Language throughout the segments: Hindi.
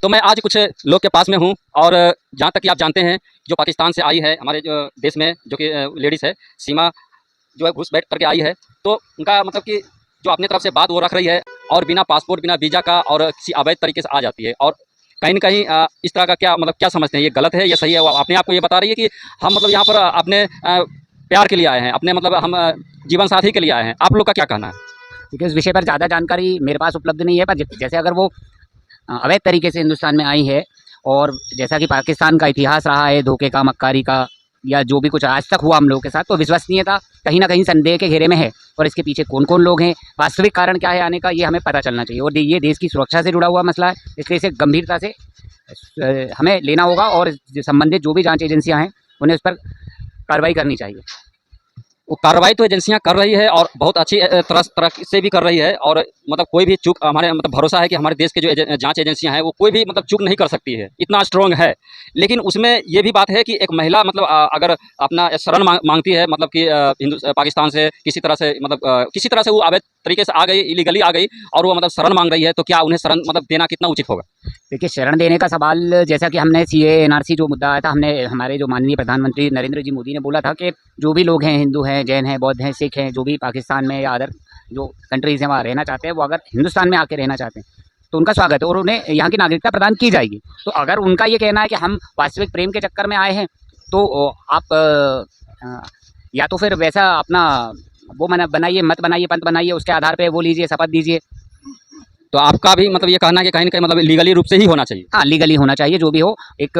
तो मैं आज कुछ लोग के पास में हूँ और जहाँ तक कि आप जानते हैं जो पाकिस्तान से आई है हमारे जो देश में जो कि लेडीज़ है सीमा जो है घुस बैठ करके आई है, तो उनका मतलब कि जो अपनी तरफ से बात वो रख रही है और बिना पासपोर्ट बिना वीज़ा का और किसी अवैध तरीके से आ जाती है। और कहीं न कहीं इस तरह का क्या मतलब क्या समझते हैं, ये गलत है या सही है? वो अपने आप को ये बता रही है कि हम मतलब यहाँ पर अपने प्यार के लिए आए हैं, अपने मतलब हम जीवन साथी के लिए आए हैं। आप लोग का क्या कहना है? क्योंकि इस विषय पर ज़्यादा जानकारी मेरे पास उपलब्ध नहीं है, पर जैसे अगर वो अवैध तरीके से हिंदुस्तान में आई है और जैसा कि पाकिस्तान का इतिहास रहा है धोखे का, मक्कारी का, या जो भी कुछ आज तक हुआ हम लोगों के साथ, तो विश्वसनीयता कहीं ना कहीं संदेह के घेरे में है। और इसके पीछे कौन कौन लोग हैं, वास्तविक कारण क्या है आने का, ये हमें पता चलना चाहिए। और ये देश की सुरक्षा से जुड़ा हुआ मसला है, इसलिए इसे गंभीरता से हमें लेना होगा और संबंधित जो भी जाँच एजेंसियाँ हैं उन्हें उस पर कार्रवाई करनी चाहिए। वो कार्रवाई तो एजेंसियां कर रही है और बहुत अच्छी तरह से भी कर रही है, और मतलब कोई भी चूक हमारे मतलब भरोसा है कि हमारे देश के जो जांच एजेंसियां हैं वो कोई भी मतलब चूक नहीं कर सकती है, इतना स्ट्रॉन्ग है। लेकिन उसमें ये भी बात है कि एक महिला मतलब अगर अपना शरण मांगती है मतलब कि पाकिस्तान से किसी तरह से मतलब किसी तरह से वो अवैध तरीके से आ गई, इलीगली आ गई और वो मतलब शरण मांग रही है, तो क्या उन्हें शरण मतलब देना कितना उचित होगा? देखिए, शरण देने का सवाल, जैसा कि हमने सीए एनआरसी जो मुद्दा आया था, हमने हमारे जो माननीय प्रधानमंत्री नरेंद्र जी मोदी ने बोला था कि जो भी लोग हैं, हिंदू हैं, जैन हैं, बौद्ध हैं, सिख हैं, जो भी पाकिस्तान में या अदर जो कंट्रीज़ हैं वहाँ रहना चाहते हैं, वो अगर हिंदुस्तान में आके रहना चाहते हैं तो उनका स्वागत है और उन्हें यहाँ की नागरिकता प्रदान की जाएगी। तो अगर उनका ये कहना है कि हम वास्तविक प्रेम के चक्कर में आए हैं, तो आप या तो फिर वैसा अपना वो बनाइए, मत बनाइए, पंथ बनाइए, उसके आधार पर वो लीजिए, शपथ दीजिए। तो आपका भी मतलब ये कहना है कि कहीं ना कहीं मतलब लीगली रूप से ही होना चाहिए? हाँ, लीगली होना चाहिए जो भी हो। एक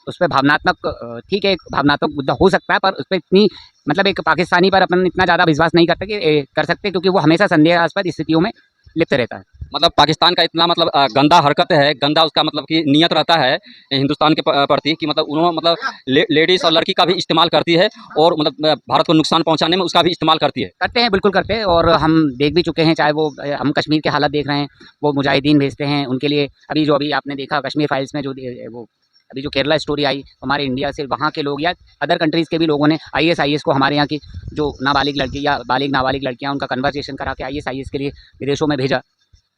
उस पर भावनात्मक ठीक है, एक भावनात्मक मुद्दा हो सकता है, पर उस पर इतनी मतलब एक पाकिस्तानी पर अपन इतना ज़्यादा विश्वास नहीं करते कि कर सकते, क्योंकि वो हमेशा संदेहास्पद स्थितियों में लिप्त रहता है। मतलब पाकिस्तान का इतना मतलब गंदा हरकत है, गंदा उसका मतलब कि नियत रहता है हिंदुस्तान के प्रति कि मतलब उन्होंने मतलब लेडीज़ और लड़की का भी इस्तेमाल करती है और मतलब भारत को नुकसान पहुंचाने में उसका भी इस्तेमाल करती है। करते हैं, बिल्कुल करते हैं, और हम देख भी चुके हैं। चाहे वो हम कश्मीर के हालात देख रहे हैं, वो मुजाहिदीन भेजते हैं उनके लिए। अभी आपने देखा कश्मीर फाइल्स में, जो वो अभी जो केरला स्टोरी आई, हमारे इंडिया से वहाँ के लोग या अदर कंट्रीज़ के भी लोगों ने आईएसआईएस को, हमारे यहाँ की जो नाबालिग लड़की या बालिग नाबालिग लड़कियाँ, उनका कन्वर्सेशन करा के आईएसआईएस के लिए विदेशों में भेजा।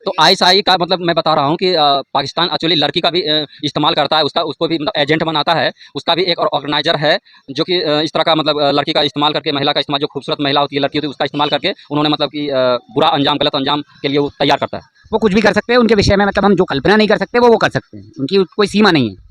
तो आईएसआई का मतलब मैं बता रहा हूँ कि पाकिस्तान एक्चुअली लड़की का भी इस्तेमाल करता है, उसको भी मतलब एजेंट बनाता है, उसका भी एक ऑर्गेनाइजर है जो कि इस तरह का मतलब लड़की का इस्तेमाल करके, महिला का इस्तेमाल, जो खूबसूरत महिला होती है, लड़की होती है, उसका इस्तेमाल करके उन्होंने मतलब कि बुरा अंजाम, गलत अंजाम के लिए वो तैयार करता है। वो कुछ भी कर सकते हैं उनके विषय में, मतलब हम जो कल्पना नहीं कर सकते वो कर सकते हैं, उनकी कोई सीमा नहीं है।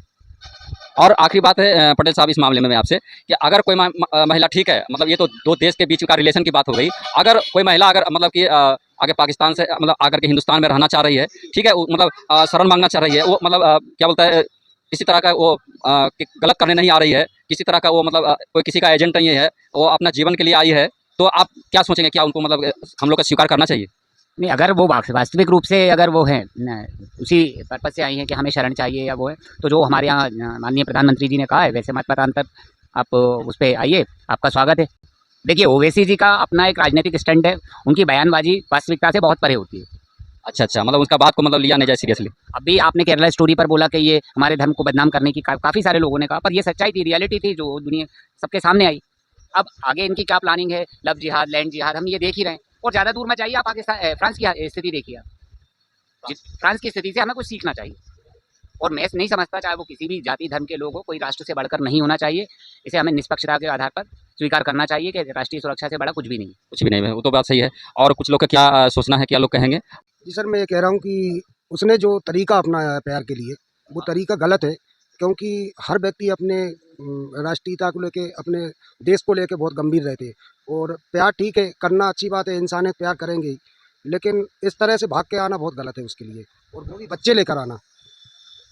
और आखिरी बात है पटेल साहब इस मामले में मैं आपसे कि अगर कोई महिला, ठीक है मतलब ये तो दो देश के बीच का रिलेशन की बात हो गई, अगर कोई महिला अगर मतलब कि आगे पाकिस्तान से मतलब आकर के हिंदुस्तान में रहना चाह रही है, ठीक है, मतलब शरण मांगना चाह रही है, वो मतलब क्या बोलता है, किसी तरह का वो गलत करने नहीं आ रही है, किसी तरह का वो मतलब कोई किसी का एजेंट नहीं है, वो अपना जीवन के लिए आई है, तो आप क्या सोचेंगे, क्या उनको मतलब हम लोग का स्वीकार करना चाहिए? नहीं, अगर वो वास्तविक रूप से अगर वो हैं उसी पर्पज़ से आई हैं कि हमें शरण चाहिए या वो है, तो जो हमारे यहाँ माननीय प्रधानमंत्री जी ने कहा है, वैसे मत मतांतर आप उस पर आइए, आपका स्वागत है। देखिए, ओवैसी जी का अपना एक राजनीतिक स्टैंड है, उनकी बयानबाजी वास्तविकता से बहुत परे होती है। अच्छा, मतलब उसका बात को मतलब लिया नहीं जाए सीरियसली। अभी आपने केरला स्टोरी पर बोला कि ये हमारे धर्म को बदनाम करने की काफ़ी सारे लोगों ने कहा, पर ये सच्चाई थी, रियलिटी थी जो दुनिया सबके सामने आई। अब आगे इनकी क्या प्लानिंग है, लव जिहाद, लैंड जिहाद, हम ये देख ही रहे हैं। और ज़्यादा दूर में जाइए, आप पाकिस्तान फ्रांस की स्थिति देखिए आप। फ्रांस की स्थिति से हमें कुछ सीखना चाहिए। और मैं नहीं समझता, चाहे वो किसी भी जाति धर्म के लोग हो, कोई राष्ट्र से बढ़कर नहीं होना चाहिए। इसे हमें निष्पक्षता के आधार पर स्वीकार करना चाहिए कि राष्ट्रीय सुरक्षा से बड़ा कुछ भी नहीं। कुछ भी नहीं है, वो तो बात सही है। और कुछ लोग का क्या सोचना है, क्या लोग कहेंगे? जी सर, मैं ये कह रहा हूँ कि उसने जो तरीका अपनाया है प्यार के लिए, वो तरीका गलत है, क्योंकि हर व्यक्ति अपने राष्ट्रीयता को लेके, अपने देश को लेके बहुत गंभीर रहते हैं। और प्यार ठीक है, करना अच्छी बात है, इंसान है, प्यार करेंगे ही, लेकिन इस तरह से भाग के आना बहुत गलत है उसके लिए, और वो भी बच्चे लेकर आना।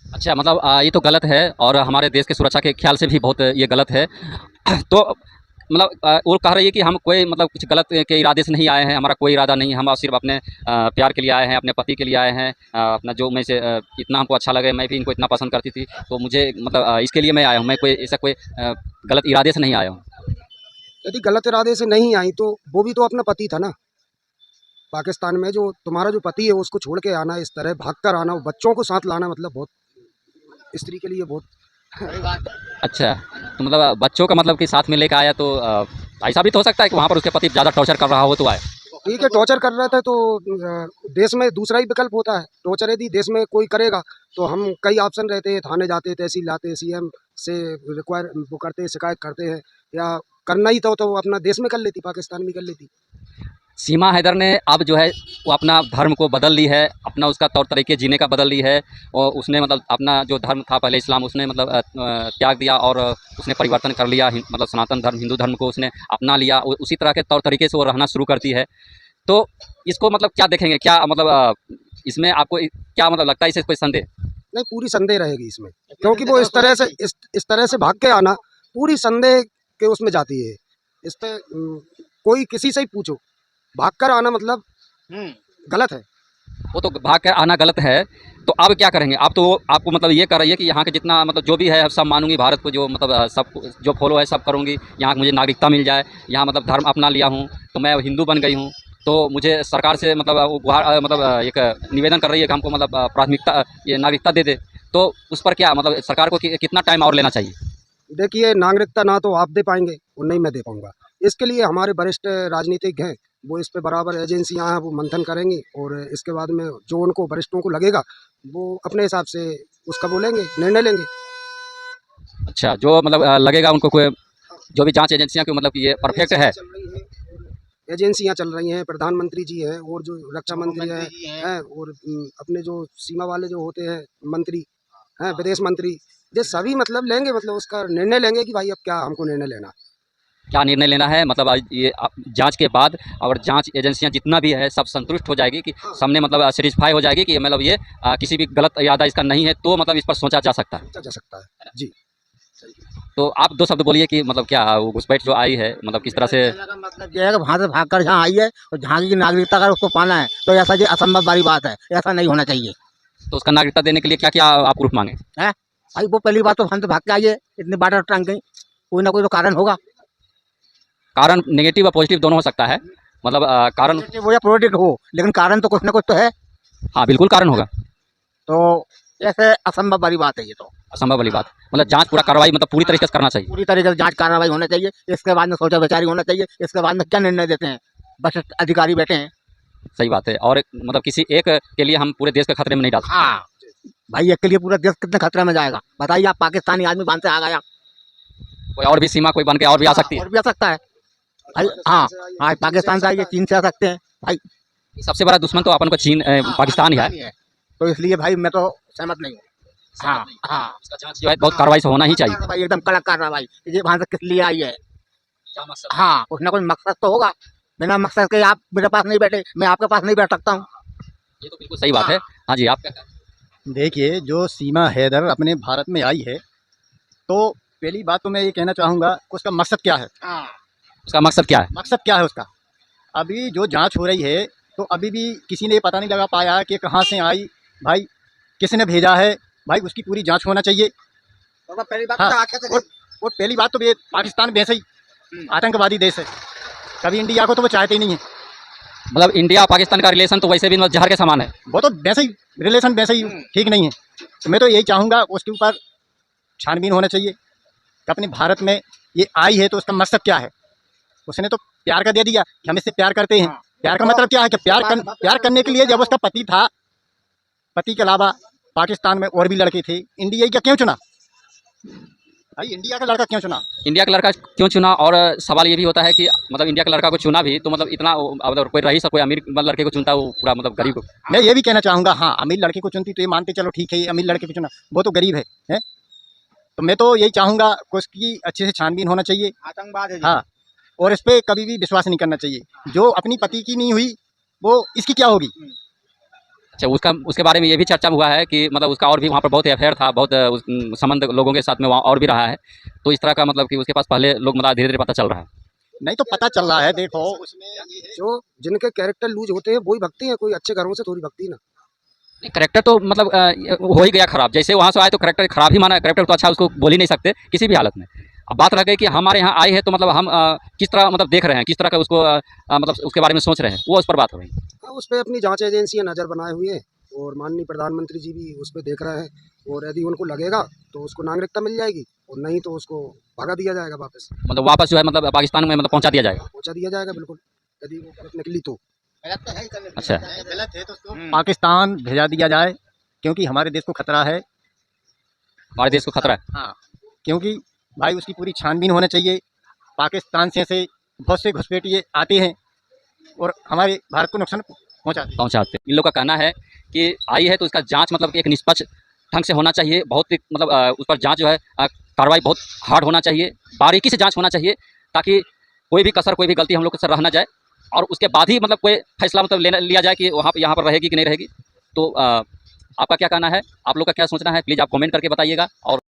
अच्छा, मतलब ये तो गलत है और हमारे देश की सुरक्षा के ख्याल से भी बहुत ये गलत है। तो मतलब वो कह रही है कि हम कोई मतलब कुछ गलत के इरादे से नहीं आए हैं, हमारा कोई इरादा नहीं है, हम सिर्फ अपने प्यार के लिए आए हैं, अपने पति के लिए आए हैं, अपना जो मैं से इतना हमको अच्छा लगे, मैं भी इनको इतना पसंद करती थी, तो मुझे मतलब इसके लिए मैं आया हूँ, मैं कोई ऐसा कोई गलत इरादे से नहीं आया हूँ। यदि गलत इरादे से नहीं आई तो वो भी तो अपना पति था ना। पाकिस्तान में जो तुम्हारा जो पति है उसको छोड़ के आना, इस तरह भाग कर आना, बच्चों को साथ लाना, मतलब बहुत स्त्री के लिए बहुत अच्छा, तो मतलब बच्चों का मतलब कि साथ में लेकर आया, तो ऐसा भी तो हो सकता है कि वहाँ पर उसके पति ज़्यादा टॉर्चर कर रहा हो तो आए। ठीक है, टॉर्चर कर रहे थे तो देश में दूसरा ही विकल्प होता है। टॉर्चर यदि देश में कोई करेगा तो हम कई ऑप्शन रहते हैं, थाने जाते हैं, तहसील जाते हैं, सीएम से रिक्वायर वो करते हैं, शिकायत करते हैं, या करना ही तो वो अपना देश में कर लेती, पाकिस्तान में कर लेती। सीमा हैदर ने अब जो है वो अपना धर्म को बदल ली है, अपना उसका तौर तरीके जीने का बदल ली है, और उसने मतलब अपना जो धर्म था पहले इस्लाम, उसने मतलब त्याग दिया और उसने परिवर्तन कर लिया, मतलब सनातन धर्म हिंदू धर्म को उसने अपना लिया, उसी तरह के तौर तरीके से वो रहना शुरू करती है। तो इसको मतलब क्या देखेंगे, क्या मतलब इसमें आपको क्या मतलब लगता है, इसे कोई संदेह? नहीं, पूरी संदेह रहेगी इसमें, क्योंकि वो इस तरह से भाग के आना पूरी संदेह के उसमें जाती है। इस पे कोई किसी से ही पूछो, भाग कर आना मतलब गलत है। वो तो भाग कर आना गलत है, तो अब क्या करेंगे? आप तो आपको मतलब ये कर रही है कि यहाँ के जितना मतलब जो भी है सब मानूंगी, भारत को जो मतलब सब जो फॉलो है सब करूँगी, यहाँ मुझे नागरिकता मिल जाए, यहाँ मतलब धर्म अपना लिया हूँ तो मैं हिंदू बन गई हूँ, तो मुझे सरकार से मतलब वो गुहार मतलब एक निवेदन कर रही है कि हमको मतलब प्राथमिकता ये नागरिकता दे दे। तो उस पर क्या मतलब सरकार को कितना टाइम और लेना चाहिए? देखिए, नागरिकता ना तो आप दे पाएंगे और नहीं मैं दे पाऊंगा। इसके लिए हमारे वरिष्ठ राजनीतिक हैं, वो इस पे बराबर एजेंसियां हैं, वो मंथन करेंगी और इसके बाद में जो उनको वरिष्ठों को लगेगा वो अपने हिसाब से उसका बोलेंगे, निर्णय लेंगे। अच्छा, जो मतलब लगेगा उनको, कोई जो भी जांच एजेंसियां की मतलब कि ये परफेक्ट है। एजेंसियां चल रही हैं, प्रधानमंत्री जी हैं और जो रक्षा मंत्री हैं और अपने जो सीमा वाले जो होते हैं मंत्री हैं, विदेश मंत्री, ये सभी मतलब लेंगे, मतलब उसका निर्णय लेंगे कि भाई अब क्या हमको निर्णय लेना। क्या निर्णय लेना है मतलब आज ये जांच के बाद, और जांच एजेंसियां जितना भी है सब संतुष्ट हो जाएगी कि सामने मतलब सेटिस्फाई हो जाएगी कि मतलब ये किसी भी गलत इरादा इसका नहीं है, तो मतलब इस पर सोचा जा सकता है। सोचा जा सकता है जी। तो आप दो शब्द बोलिए कि मतलब क्या वो घुसपैठ जो आई है मतलब किस तरह से? कहने का मतलब ये है कि वहाँ से भाग कर यहाँ आई है और जहाँ की नागरिकता अगर उसको पाना है तो ऐसा ये असंभव वाली बात है, ऐसा नहीं होना चाहिए। तो उसका नागरिकता देने के लिए क्या क्या आप प्रूफ मांगे? है भाई, वो पहली बात तो वहाँ से भाग के आई है, इतनी बार टंग गई, कोई ना कोई तो कारण होगा। कारण नेगेटिव और पॉजिटिव दोनों हो सकता है, मतलब कारण। वो या प्रोडक्ट हो, लेकिन कारण तो कुछ ना कुछ तो है। हाँ बिल्कुल कारण होगा। तो ऐसे असंभव वाली बात है ये तो। असंभव वाली बात, मतलब जांच पूरा कार्रवाई मतलब पूरी तरीके से करना चाहिए। पूरी तरीके से जांच कार्रवाई होना चाहिए, इसके बाद में सोचा विचारी होना चाहिए, इसके बाद में क्या निर्णय देते हैं, बस अधिकारी बैठे हैं। सही बात है, और मतलब किसी एक के लिए हम पूरे देश के खतरे में नहीं डाल सकते। हाँ भाई, एक के लिए पूरा देश कितने खतरे में जाएगा बताइए? आप पाकिस्तानी आदमी बांध से आ गया, कोई और भी सीमा कोई बन के और भी आ सकती है। और भी आ सकता है भाई। हाँ हाँ, पाकिस्तान से आइए, चीन से आ सकते हैं भाई। सबसे बड़ा दुश्मन तो अपन को चीन पाकिस्तान ही है। तो इसलिए भाई मैं तो सहमत नहीं हूँ। हाँ हाँ इसका जांच जो है बहुत कार्रवाई से होना ही चाहिए। भाई, एकदम कड़क कार्रवाई। ये वहाँ से किस लिए आई है? क्या मकसद? हाँ, कुछ ना कुछ मकसद तो होगा। बिना मकसद के आप मेरे पास नहीं बैठे, मैं आपके पास नहीं बैठ सकता हूँ। ये तो बिल्कुल सही बात है। हाँ जी, आप क्या कहते हैं? देखिए, जो सीमा हैदर अपने भारत में आई है, तो पहली बात तो मैं ये कहना चाहूँगा कि उसका मकसद क्या है? उसका मकसद क्या है? मकसद क्या है उसका? अभी जो जांच हो रही है, तो अभी भी किसी ने पता नहीं लगा पाया कि कहाँ से आई, भाई किसने भेजा है, भाई उसकी पूरी जांच होना चाहिए। पहली बात हाँ, तो और पहली बात तो ये पाकिस्तान वैसे ही आतंकवादी देश है, कभी इंडिया को तो वो चाहते ही नहीं है। मतलब इंडिया पाकिस्तान का रिलेशन तो वैसे भी मतलब जहर के समान है। वो तो वैसे ही रिलेशन वैसे ही ठीक नहीं है। तो मैं तो यही चाहूँगा उसके ऊपर छानबीन होना चाहिए कि अपने भारत में ये आई है तो उसका मकसद क्या है। उसने तो प्यार का दे दिया कि हम इससे प्यार करते हैं। प्यार का मतलब क्या है कि प्यार करने के लिए जब उसका पति था, पति के अलावा पाकिस्तान में और भी लड़के थे, इंडिया का क्यों चुना भाई? इंडिया का लड़का क्यों चुना? इंडिया का लड़का क्यों चुना? और सवाल ये भी होता है कि मतलब इंडिया के लड़का को चुना भी तो मतलब इतना अगर कोई रईस कोई अमीर लड़के को चुनता वो पूरा मतलब गरीब को। मैं ये भी कहना चाहूँगा, हाँ अमीर लड़के को चुनती तो ये मानते चलो ठीक है, ये अमीर लड़के को चुना, वो तो गरीब है? तो मैं तो यही चाहूँगा कि उसकी अच्छे से छानबीन होना चाहिए। आतंकवाद है। हाँ, और इस पर कभी भी विश्वास नहीं करना चाहिए। जो अपनी पति की नहीं हुई वो इसकी क्या होगी? अच्छा, उसका उसके बारे में ये भी चर्चा हुआ है कि मतलब उसका और भी वहाँ पर बहुत अफेयर था, बहुत संबंध लोगों के साथ में वहाँ और भी रहा है, तो इस तरह का मतलब कि उसके पास पहले लोग मतलब धीरे धीरे पता चल रहा है। नहीं तो पता चल रहा है, देखो उसमें ये है जो जिनके कैरेक्टर लूज होते हैं वही भगती हैं, कोई अच्छे घरों से थोड़ी भगती ना। नहीं, करेक्टर तो मतलब हो ही गया खराब, जैसे वहाँ से आए तो करेक्टर खराब ही माना, करेक्टर तो अच्छा उसको बोल ही नहीं सकते किसी भी हालत में। अब बात रह गई कि हमारे यहाँ आए हैं तो मतलब हम किस तरह मतलब देख रहे हैं, किस तरह का उसको मतलब उसके बारे में सोच रहे हैं, वो उस पर बात हो रही है। हाँ, उस पर अपनी जांच एजेंसियां नज़र बनाए हुए हैं और माननीय प्रधानमंत्री जी भी उस पर देख रहे हैं, और यदि उनको लगेगा तो उसको नागरिकता मिल जाएगी और नहीं तो उसको भगा दिया जाएगा वापस, मतलब वापस जो है मतलब पाकिस्तान में मतलब पहुँचा दिया जाएगा। पहुँचा दिया जाएगा बिल्कुल, यदि वो गलत निकली तो। अच्छा। गलत है तो उसको पाकिस्तान भेजा दिया जाए, क्योंकि हमारे देश को खतरा है। हमारे देश को खतरा है। हाँ, क्योंकि भाई उसकी पूरी छानबीन होना चाहिए। पाकिस्तान से बहुत से घुसपैठिए आते हैं और हमारे भारत को नुकसान पहुँचाते हैं। पहुंचाते इन लोग का कहना है कि आई है तो इसका जांच मतलब कि एक निष्पक्ष ढंग से होना चाहिए, बहुत ही मतलब उस पर जांच जो है कार्रवाई बहुत हार्ड होना चाहिए, बारीकी से जांच होना चाहिए, ताकि कोई भी कसर कोई भी गलती हम लोग से रह ना जाए, और उसके बाद ही मतलब कोई फैसला मतलब लिया जाए कि वहाँ यहाँ पर रहेगी कि नहीं रहेगी। तो आपका क्या कहना है, आप लोग का क्या सोचना है, प्लीज़ आप कमेंट करके बताइएगा। और